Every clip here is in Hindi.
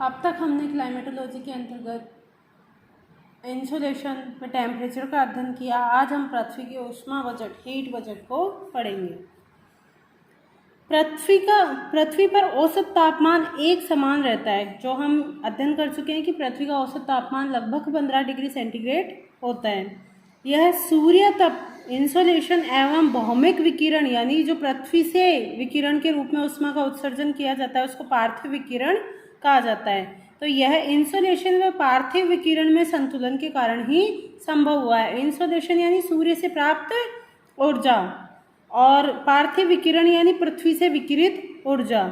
अब तक हमने क्लाइमेटोलॉजी के अंतर्गत इंसोलेशन व टेम्परेचर का अध्ययन किया। आज हम पृथ्वी के ऊष्मा बजट, हीट बजट को पढ़ेंगे। पृथ्वी पर औसत तापमान एक समान रहता है। जो हम अध्ययन कर चुके हैं कि पृथ्वी का औसत तापमान लगभग 15 डिग्री सेंटीग्रेड होता है। यह सूर्य तप, इंसोलेशन एवं भौमिक विकिरण यानी जो पृथ्वी से विकिरण के रूप में ऊष्मा का उत्सर्जन किया जाता है उसको पार्थिव विकिरण कहा जाता है। तो यह इंसोलेशन व पार्थिव विकिरण में संतुलन के कारण ही संभव हुआ है। इंसोलेशन यानी सूर्य से प्राप्त ऊर्जा और पार्थिव विकिरण यानी पृथ्वी से विकिरित ऊर्जा,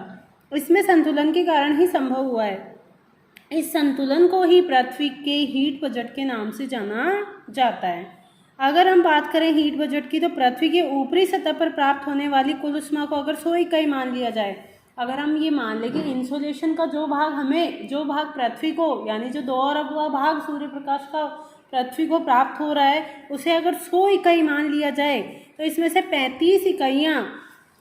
इसमें संतुलन के कारण ही संभव हुआ है। इस संतुलन को ही पृथ्वी के हीट बजट के नाम से जाना जाता है। अगर हम बात करें हीट बजट की, तो पृथ्वी के ऊपरी सतह पर प्राप्त होने वाली कुल ऊष्मा को अगर 100 इकाई मान लिया जाए, अगर हम ये मान लें कि इंसोलेशन का जो भाग पृथ्वी को यानी जो 2 अरबवां भाग सूर्य प्रकाश का पृथ्वी को प्राप्त हो रहा है उसे अगर 100 इकाई मान लिया जाए, तो इसमें से 35 इकाइयाँ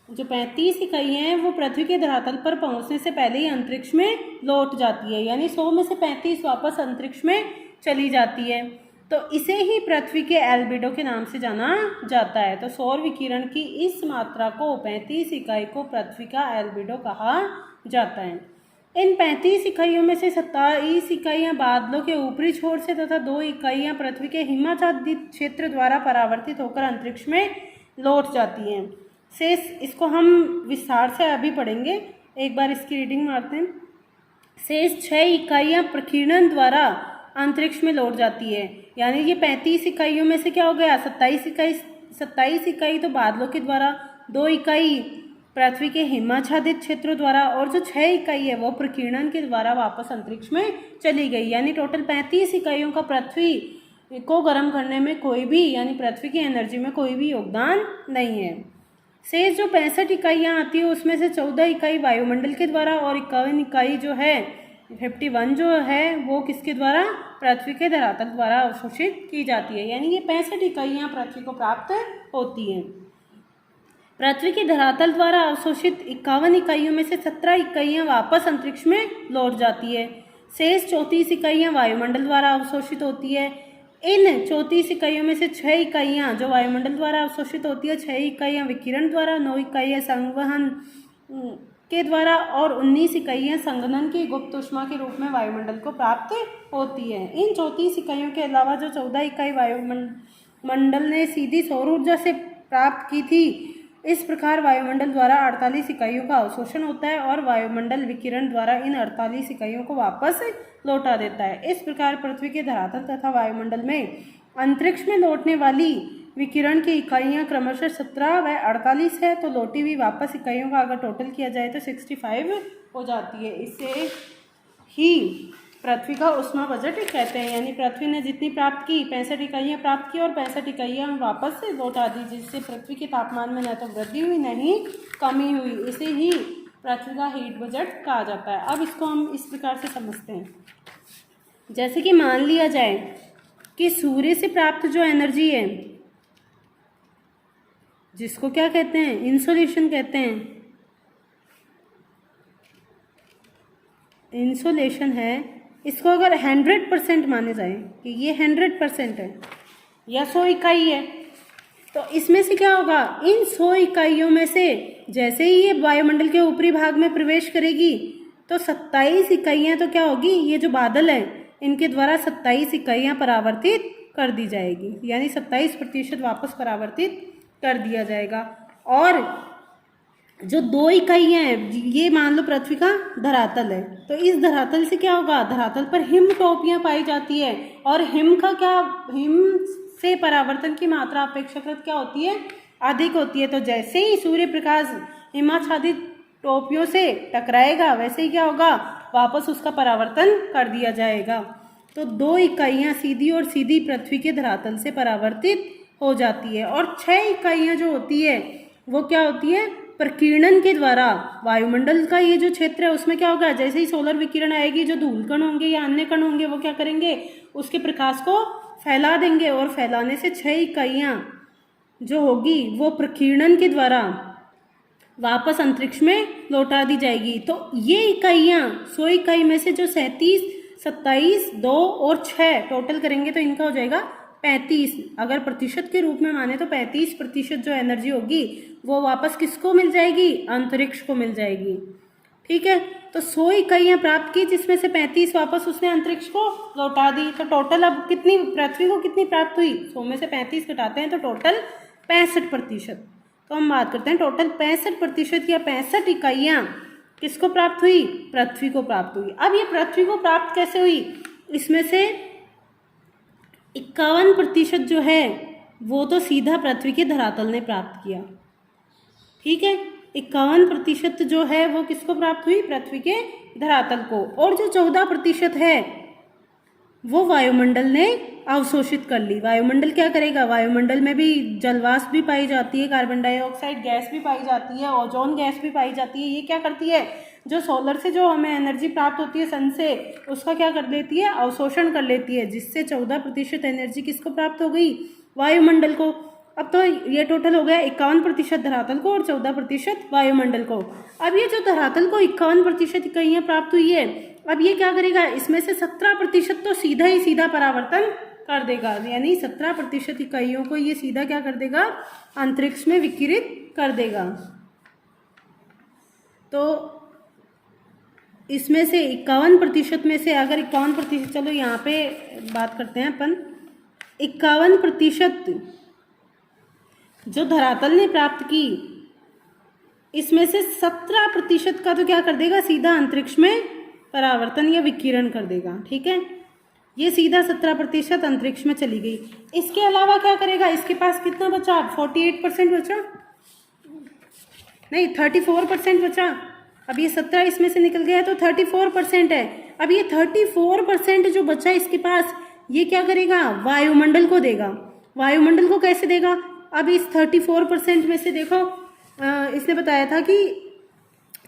हैं वो पृथ्वी के धरातल पर पहुंचने से पहले ही अंतरिक्ष में लौट जाती है। यानी 100 में से 35 वापस अंतरिक्ष में चली जाती है। तो इसे ही पृथ्वी के एल्बिडो के नाम से जाना जाता है। तो सौर विकिरण की इस मात्रा को 35 इकाई को पृथ्वी का एल्बिडो कहा जाता है। इन 35 इकाइयों में से 27 इकाइयाँ बादलों के ऊपरी छोर से तथा 2 इकाइयाँ पृथ्वी के हिमाच्छादित क्षेत्र द्वारा परावर्तित होकर अंतरिक्ष में लौट जाती हैं। शेष इसको हम विस्तार से अभी पढ़ेंगे, एक बार इसकी रीडिंग मारते हैं। शेष 6 इकाइयाँ प्रकीर्णन द्वारा अंतरिक्ष में लौट जाती है। यानी ये 35 इकाइयों में से क्या हो गया, 27 इकाई तो बादलों के द्वारा, 2 इकाई पृथ्वी के हिमाच्छादित क्षेत्रों द्वारा और जो 6 इकाई है वो प्रकीर्णन के द्वारा वापस अंतरिक्ष में चली गई। यानी टोटल 35 इकाइयों का पृथ्वी को गर्म करने में कोई भी, यानी पृथ्वी की एनर्जी में कोई भी योगदान नहीं है। शेष जो 65 इकाइयाँ आती है उसमें से 14 इकाई वायुमंडल के द्वारा और 51 इकाई जो है 51 जो है वो किसके द्वारा, पृथ्वी के धरातल द्वारा अवशोषित की जाती है। यानी ये 65 इकाइयाँ पृथ्वी को प्राप्त होती हैं। पृथ्वी के धरातल द्वारा अवशोषित 51 इकाइयों में से 17 इकाइयाँ वापस अंतरिक्ष में लौट जाती है। शेष 34 इकाइयाँ वायुमंडल द्वारा अवशोषित होती है। इन 34 इकाइयों में से 6 इकाइयाँ जो वायुमंडल द्वारा अवशोषित होती है, 6 इकाइयाँ विकिरण द्वारा, 9 इकाइयाँ संवहन के द्वारा और 19 इकाइयाँ संघनन की गुप्त ऊष्मा के रूप में वायुमंडल को प्राप्त होती है। इन 34 इकाइयों के अलावा जो 14 इकाई वायुमंडल ने सीधी सौर ऊर्जा से प्राप्त की थी, इस प्रकार वायुमंडल द्वारा 48 इकाइयों का अवशोषण होता है और वायुमंडल विकिरण द्वारा इन 48 इकाइयों को वापस लौटा देता है। इस प्रकार पृथ्वी के धरातल तथा वायुमंडल में अंतरिक्ष में लौटने वाली विकिरण की इकाइयाँ क्रमशः 17 व 48 है। तो लौटी हुई वापस इकाइयों का अगर टोटल किया जाए तो 65 हो जाती है। इससे ही पृथ्वी का ऊष्मा बजट कहते हैं। यानी पृथ्वी ने जितनी प्राप्त की, 65 इकाइयाँ प्राप्त की और 65 इकाइयाँ वापस लौटा दी, जिससे पृथ्वी के तापमान में न तो वृद्धि हुई न ही कमी हुई। इसे ही पृथ्वी का हीट बजट कहा जाता है। अब इसको हम इस प्रकार से समझते हैं, जैसे कि मान लिया जाए कि सूर्य से प्राप्त जो एनर्जी है जिसको क्या कहते हैं, इंसोलेशन कहते हैं, इंसोलेशन है, इसको अगर 100% माने जाए कि ये 100% है या 100 इकाई है, तो इसमें से क्या होगा, इन 100 इकाइयों में से जैसे ही ये वायुमंडल के ऊपरी भाग में प्रवेश करेगी तो 27 इकाइयाँ तो क्या होगी, ये जो बादल है इनके द्वारा 27 इकाइयाँ परावर्तित कर दी जाएगी। यानी 27% वापस परावर्तित कर दिया जाएगा। और जो 2 इकाइयाँ हैं, ये मान लो पृथ्वी का धरातल है, तो इस धरातल से क्या होगा, धरातल पर हिम टोपियाँ पाई जाती है और हिम से परावर्तन की मात्रा अपेक्षाकृत क्या होती है, अधिक होती है। तो जैसे ही सूर्य प्रकाश हिमाच्छादित टोपियों से टकराएगा वैसे ही क्या होगा, वापस उसका परावर्तन कर दिया जाएगा। तो 2 इकाइयाँ सीधी और सीधी पृथ्वी के धरातल से परावर्तित हो जाती है और 6 इकाइयाँ जो होती है वो क्या होती है, प्रकीर्णन के द्वारा। वायुमंडल का ये जो क्षेत्र है उसमें क्या होगा, जैसे ही सोलर विकिरण आएगी, जो धूल कण होंगे या अन्य कण होंगे वो क्या करेंगे, उसके प्रकाश को फैला देंगे और फैलाने से 6 इकाइयाँ जो होगी वो प्रकीर्णन के द्वारा वापस अंतरिक्ष में लौटा दी जाएगी। तो ये इकाइयाँ 100 इकाई में से जो 37, 27, 2 और 6 टोटल करेंगे तो इनका हो जाएगा 35। अगर प्रतिशत के रूप में माने तो 35% जो एनर्जी होगी वो वापस किसको मिल जाएगी? अंतरिक्ष को मिल जाएगी। ठीक है, तो 100 इकाइयाँ प्राप्त की जिसमें से 35 वापस उसने अंतरिक्ष को लौटा दी। तो टोटल अब कितनी पृथ्वी को कितनी प्राप्त हुई? 100 में से 35 घटाते हैं तो टोटल 65%। तो हम बात करते हैं टोटल 65% या 65 इकाइयाँ किसको प्राप्त हुई? पृथ्वी को प्राप्त हुई। अब ये पृथ्वी को प्राप्त कैसे हुई? इसमें से 51% जो है वो तो सीधा पृथ्वी के धरातल ने प्राप्त किया। ठीक है, 51% जो है वो किसको प्राप्त हुई? पृथ्वी के धरातल को। और जो 14% है वो वायुमंडल ने अवशोषित कर ली। वायुमंडल क्या करेगा? वायुमंडल में भी जलवाष्प भी पाई जाती है, कार्बन डाइऑक्साइड गैस भी पाई जाती है, ओजोन गैस भी पाई जाती है। ये क्या करती है? जो सोलर से जो हमें एनर्जी प्राप्त होती है सन से, उसका क्या कर लेती है? अवशोषण कर लेती है, जिससे 14% एनर्जी किसको प्राप्त हो गई? वायुमंडल को। अब तो ये टोटल हो गया 51% धरातल को और 14% वायुमंडल को। अब ये जो धरातल को 51% इकाइयाँ प्राप्त हुई है, अब ये क्या करेगा? इसमें से 17% तो सीधा ही सीधा परावर्तन कर देगा, यानी 17% इकाइयों को ये सीधा क्या कर देगा? अंतरिक्ष में विकिरित कर देगा। तो इसमें से 51% में से अगर 51%, चलो यहाँ पे बात करते हैं अपन, 51% जो धरातल ने प्राप्त की, इसमें से 17% का तो क्या कर देगा? सीधा अंतरिक्ष में परावर्तन या विकिरण कर देगा। ठीक है, ये सीधा 17% अंतरिक्ष में चली गई। इसके अलावा क्या करेगा? इसके पास कितना बचा? 48% बचा, नहीं 34% बचा। अब ये 17 इसमें से निकल गया तो 34% है। अब ये 34% जो बचा इसके पास, ये क्या करेगा? वायुमंडल को देगा। वायुमंडल को कैसे देगा? अब इस 34% में से देखो, इसने बताया था कि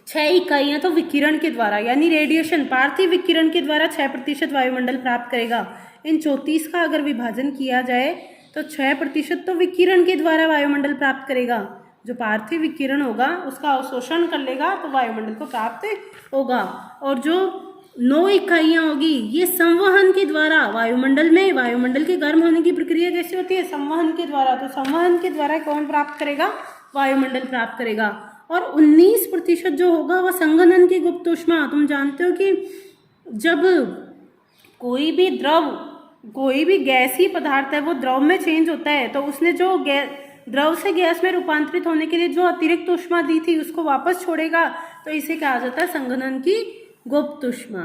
6 इकाइयाँ तो विकिरण के द्वारा, यानी रेडिएशन, पार्थिव विकिरण के द्वारा 6% वायुमंडल प्राप्त करेगा। इन 34 का अगर विभाजन किया जाए तो 6% तो विकिरण के द्वारा वायुमंडल प्राप्त करेगा। जो पार्थिव विकिरण होगा उसका अवशोषण कर लेगा तो वायुमंडल को प्राप्त होगा। और जो 9 इकाइयाँ होगी ये संवहन के द्वारा, वायुमंडल में वायुमंडल के गर्म होने की प्रक्रिया कैसे होती है? संवहन के द्वारा। तो संवहन के द्वारा कौन प्राप्त करेगा? वायुमंडल प्राप्त करेगा। और 19% जो होगा वह संघनन की गुप्त ऊष्मा। तुम जानते हो कि जब कोई भी द्रव, कोई भी गैसीय पदार्थ है वो द्रव में चेंज होता है, तो उसने जो द्रव से गैस में रूपांतरित होने के लिए जो अतिरिक्त ऊष्मा दी थी उसको वापस छोड़ेगा, तो इसे कहा जाता है संघनन की गुप्त ऊष्मा।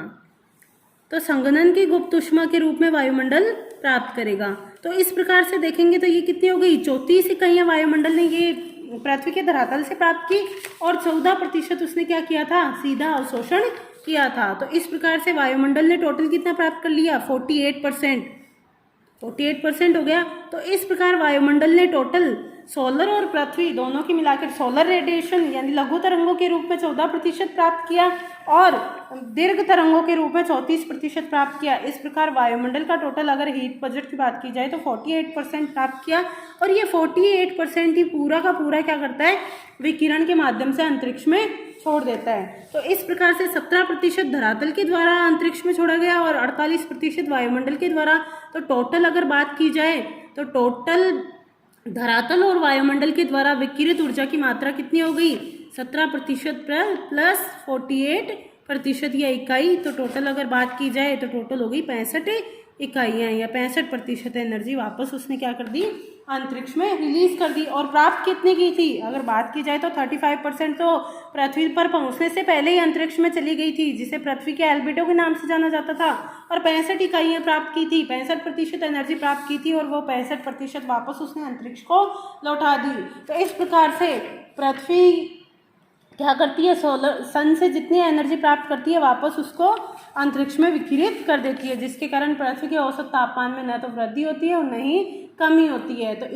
तो संघनन की गुप्त ऊष्मा के रूप में वायुमंडल प्राप्त करेगा। तो इस प्रकार से देखेंगे तो ये कितनी हो गई? 34 इकाइयाँ वायुमंडल ने ये पृथ्वी के धरातल से प्राप्त की और 14% उसने क्या किया था? सीधा अवशोषण किया था। तो इस प्रकार से वायुमंडल ने टोटल कितना प्राप्त कर लिया? 48%। 48% हो गया। तो इस प्रकार वायुमंडल ने टोटल सोलर और पृथ्वी दोनों की मिलाकर सोलर रेडिएशन यानी लघु तरंगों के रूप में 14% प्राप्त किया और दीर्घ तरंगों के रूप में 34% प्राप्त किया। इस प्रकार वायुमंडल का टोटल अगर हीट बजट की बात की जाए तो 48% प्राप्त किया। और ये 48% ही पूरा का पूरा क्या करता है? विकिरण के माध्यम से अंतरिक्ष में छोड़ देता है। तो इस प्रकार से 17% धरातल के द्वारा अंतरिक्ष में छोड़ा गया और 48% वायुमंडल के द्वारा। तो टोटल अगर बात की जाए तो टोटल धरातल और वायुमंडल के द्वारा विकिरित ऊर्जा की मात्रा कितनी हो गई? 17% प्लस 48% या इकाई। तो टोटल अगर बात की जाए तो टोटल हो गई 65 इकाइयाँ या 65% एनर्जी वापस उसने क्या कर दी? अंतरिक्ष में रिलीज कर दी। और प्राप्त कितने की थी? अगर बात की जाए तो 35% तो पृथ्वी पर पहुंचने से पहले ही अंतरिक्ष में चली गई थी, जिसे पृथ्वी के एल्बिडो के नाम से जाना जाता था। और 65 इकाइयाँ प्राप्त की थी, 65% एनर्जी प्राप्त की थी और वो 65% वापस उसने अंतरिक्ष को लौटा दी। तो इस प्रकार से पृथ्वी क्या करती है? सोलर सन से जितनी एनर्जी प्राप्त करती है वापस उसको अंतरिक्ष में विकिरित कर देती है, जिसके कारण पृथ्वी के औसत तापमान में न तो वृद्धि होती है और न ही कमी होती है। तो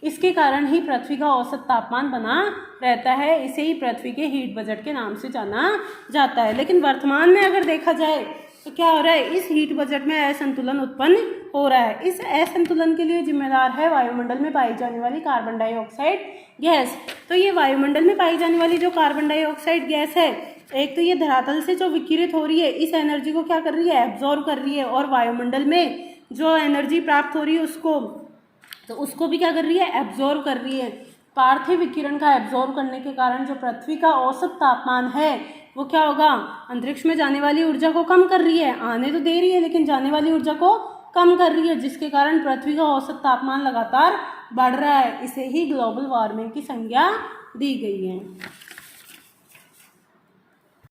इसके कारण ही पृथ्वी का औसत तापमान बना रहता है। इसे ही पृथ्वी के हीट बजट के नाम से जाना जाता है। लेकिन वर्तमान में अगर देखा जाए तो क्या हो रहा है? इस हीट बजट में असंतुलन उत्पन्न हो रहा है। इस असंतुलन के लिए जिम्मेदार है वायुमंडल में पाई जाने वाली कार्बन डाइऑक्साइड गैस। तो ये वायुमंडल में पाई जाने वाली जो कार्बन डाइऑक्साइड गैस है, एक तो ये धरातल से जो विकिरित हो रही है इस एनर्जी को क्या कर रही है, एब्जॉर्ब कर रही है, और वायुमंडल में जो एनर्जी प्राप्त हो रही है उसको भी क्या कर रही है, एब्जॉर्ब कर रही है। पार्थिव विकिरण का एब्जॉर्ब करने के कारण जो पृथ्वी का औसत तापमान है वो क्या होगा, अंतरिक्ष में जाने वाली ऊर्जा को कम कर रही है, आने तो दे रही है लेकिन जाने वाली ऊर्जा को कम कर रही है, जिसके कारण पृथ्वी का औसत तापमान लगातार बढ़ रहा है। इसे ही ग्लोबल वार्मिंग की संज्ञा दी गई है।